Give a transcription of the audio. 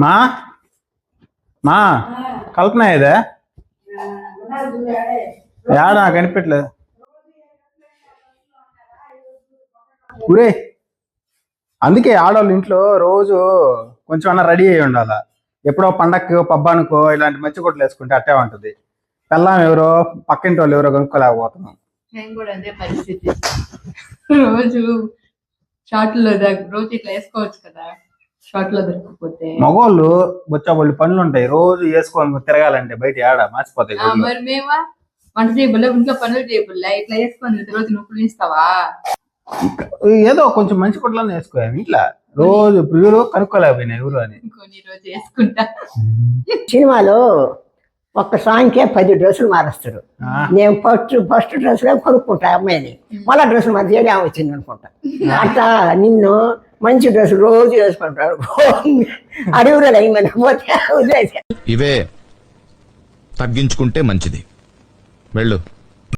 మా మా కల్పన ఇదే యాడా కనిపెట్టలేదు. ఊరే అందుకే ఆడవాళ్ళు ఇంట్లో రోజు కొంచెం అన్నా రెడీ అయ్యి ఉండాలా. ఎప్పుడో పండక్కో పబ్బానికో ఇలాంటి మంచి గుడ్లు వేసుకుంటే అట్టే ఉంటుంది. పెళ్ళాం ఎవరో పక్కింటి వాళ్ళు ఎవరో కొనుక్కోలేకపోతున్నాం. నేను కూడా అదే పరిస్థితి. రోజు షార్ట్లో రోజు ఇట్లా వేసుకోవచ్చు కదా, షార్ట్లో దొరకకపోతే. మగవాళ్ళు బొచ్చాబళ్ళు పనులు ఉంటాయి, రోజు వేసుకొని తిరగాలంటే బయట ఏడ మార్చిపోతాయి. మరి మేమా వంట చేయబుల్లా, ఇంట్లో పనులు చేయబుల్లా, ఇట్లా వేసుకొని రోజు నువ్వు ఇస్తావా? ఏదో కొంచెం మంచి గుడ్లను వేసుకోవాలి ఇంట్లో. రోజు ప్రియులు కనుక్కోలేకపోయినా ఎవరు అని కొన్ని రోజు వేసుకుంటా. సినిమాలో ఒక్క సాంగ్కే 10 డ్రెస్సులు మారుస్తారు. నేను ఫస్ట్ డ్రెస్సులే కొనుక్కుంటా అమ్మాయిని, మళ్ళా డ్రెస్సులు మరి ఏడా వచ్చింది అనుకుంటా. అట్లా నిన్ను మంచి డ్రెస్సులు రోజు వేసుకుంటాడు. అడవులు అయిందని పోతే ఇవే తగ్గించుకుంటే మంచిది. వెళ్ళు.